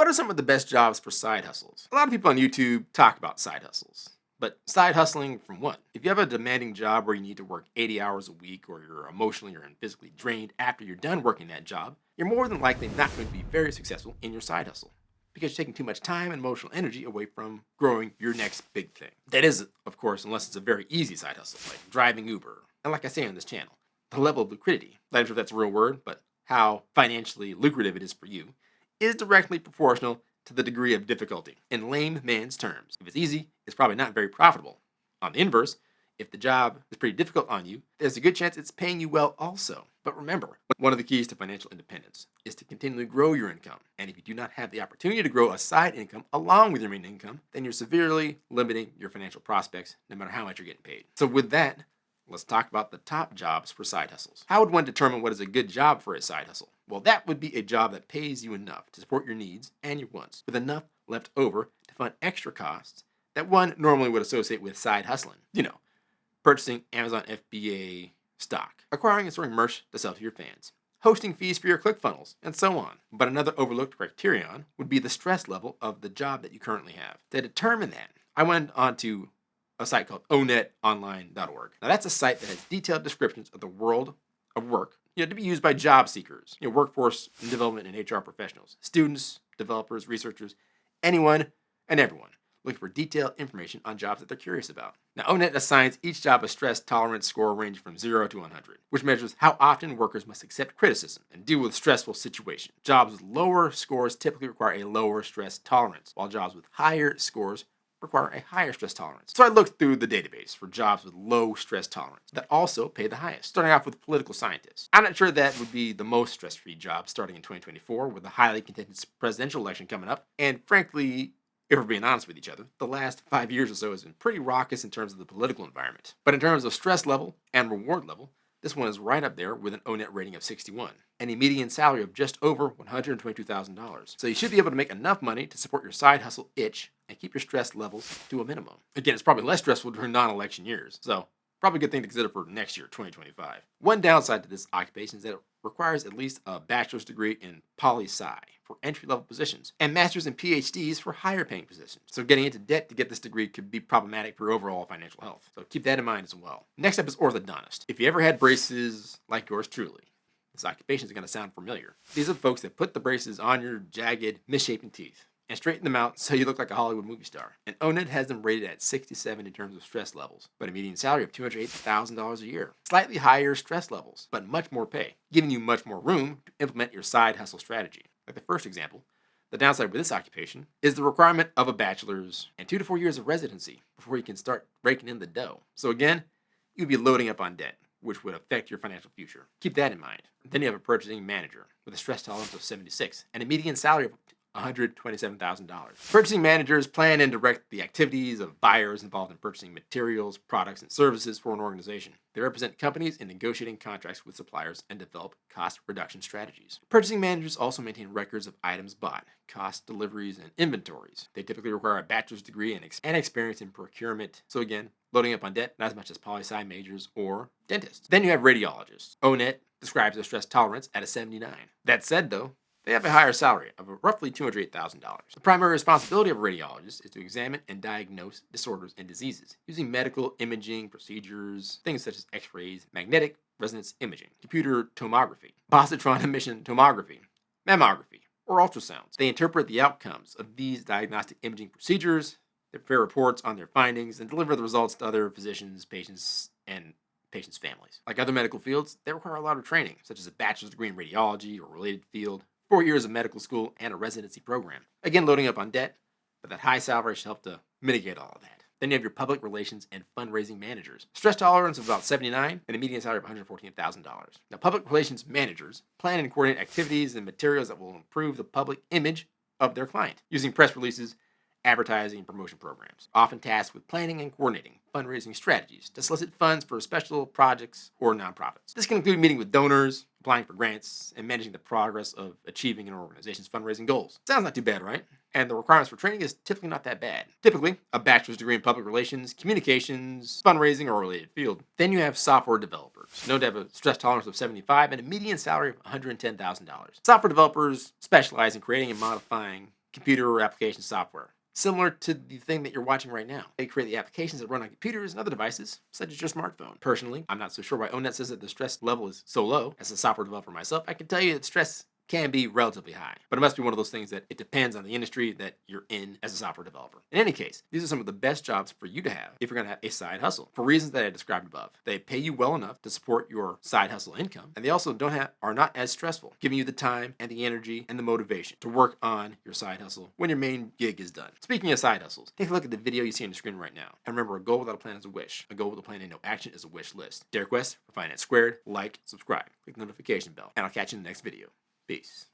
What are some of the best jobs for side hustles? A lot of people on YouTube talk about side hustles. But side hustling from what? If you have a demanding job where you need to work 80 hours a week or you're emotionally or physically drained after you're done working that job, you're more than likely not going to be very successful in your side hustle because you're taking too much time and emotional energy away from growing your next big thing. That is, of course, unless it's a very easy side hustle, like driving Uber. And like I say on this channel, the level of liquidity, not sure if that's a real word, but how financially lucrative it is for you, is directly proportional to the degree of difficulty. In layman's terms, if it's easy, it's probably not very profitable. On the inverse, if the job is pretty difficult on you, there's a good chance it's paying you well also. But remember, one of the keys to financial independence is to continually grow your income. And if you do not have the opportunity to grow a side income along with your main income, then you're severely limiting your financial prospects no matter how much you're getting paid. So with that, let's talk about the top jobs for side hustles. How would one determine what is a good job for a side hustle? Well, that would be a job that pays you enough to support your needs and your wants, with enough left over to fund extra costs that one normally would associate with side hustling. Purchasing Amazon FBA stock, acquiring and storing merch to sell to your fans, hosting fees for your ClickFunnels, and so on. But another overlooked criterion would be the stress level of the job that you currently have. To determine that, I went onto a site called onetonline.org. Now that's a site that has detailed descriptions of the world of work, to be used by job seekers, workforce and development and HR professionals, students, developers, researchers, anyone and everyone looking for detailed information on jobs that they're curious about. Now, Onet assigns each job a stress tolerance score ranging from 0 to 100, which measures how often workers must accept criticism and deal with stressful situations. Jobs with lower scores typically require a lower stress tolerance, while jobs with higher scores require a higher stress tolerance. So I looked through the database for jobs with low stress tolerance that also pay the highest, starting off with political scientists. I'm not sure that would be the most stress-free job starting in 2024 with a highly contentious presidential election coming up. And frankly, if we're being honest with each other, the last 5 years or so has been pretty raucous in terms of the political environment. But in terms of stress level and reward level, this one is right up there with an Onet rating of 61 and a median salary of just over $122,000. So you should be able to make enough money to support your side hustle itch and keep your stress levels to a minimum. Again, it's probably less stressful during non-election years, so probably a good thing to consider for next year, 2025. One downside to this occupation is that it requires at least a bachelor's degree in poli-sci for entry-level positions and master's and PhDs for higher-paying positions. So getting into debt to get this degree could be problematic for overall financial health. So keep that in mind as well. Next up is orthodontist. If you ever had braces like yours truly, this occupation is going to sound familiar. These are the folks that put the braces on your jagged, misshapen teeth and straighten them out so you look like a Hollywood movie star. And Onet has them rated at 67 in terms of stress levels, but a median salary of $280,000 a year. Slightly higher stress levels, but much more pay, giving you much more room to implement your side hustle strategy. Like the first example, the downside with this occupation is the requirement of a bachelor's and 2 to 4 years of residency before you can start raking in the dough. So again, you'd be loading up on debt, which would affect your financial future. Keep that in mind. Then you have a purchasing manager with a stress tolerance of 76 and a median salary of $127,000. Purchasing managers plan and direct the activities of buyers involved in purchasing materials, products, and services for an organization. They represent companies in negotiating contracts with suppliers and develop cost reduction strategies. Purchasing managers also maintain records of items bought, cost, deliveries, and inventories. They typically require a bachelor's degree and experience in procurement. So again, loading up on debt, not as much as poli-sci majors or dentists. Then you have radiologists. Onet describes their stress tolerance at a 79. That said, though, they have a higher salary of roughly $208,000. The primary responsibility of a radiologist is to examine and diagnose disorders and diseases using medical imaging procedures, things such as x-rays, magnetic resonance imaging, computer tomography, positron emission tomography, mammography, or ultrasounds. They interpret the outcomes of these diagnostic imaging procedures, they prepare reports on their findings, and deliver the results to other physicians, patients, and patients' families. Like other medical fields, they require a lot of training, such as a bachelor's degree in radiology or related field, 4 years of medical school, and a residency program. Again, loading up on debt, but that high salary should help to mitigate all of that. Then you have your public relations and fundraising managers. Stress tolerance of about 79 and a median salary of $114,000. Now, public relations managers plan and coordinate activities and materials that will improve the public image of their client using press releases, advertising, and promotion programs, often tasked with planning and coordinating fundraising strategies to solicit funds for special projects or nonprofits. This can include meeting with donors, applying for grants, and managing the progress of achieving an organization's fundraising goals. Sounds not too bad, right? And the requirements for training is typically not that bad. Typically, a bachelor's degree in public relations, communications, fundraising, or a related field. Then you have software developers, known to have a stress tolerance of 75 and a median salary of $110,000. Software developers specialize in creating and modifying computer or application software. Similar to the thing that you're watching right now. They create the applications that run on computers and other devices, such as your smartphone. Personally, I'm not so sure why Onet says that the stress level is so low. As a software developer myself, I can tell you that stress can be relatively high, but it must be one of those things that it depends on the industry that you're in as a software developer. In any case, these are some of the best jobs for you to have if you're going to have a side hustle for reasons that I described above. They pay you well enough to support your side hustle income, and they also are not as stressful, giving you the time and the energy and the motivation to work on your side hustle when your main gig is done. Speaking of side hustles, take a look at the video you see on the screen right now. And remember, a goal without a plan is a wish. A goal with a plan and no action is a wish list. Derek West for Finance Squared. Like, subscribe, click the notification bell, and I'll catch you in the next video. Peace.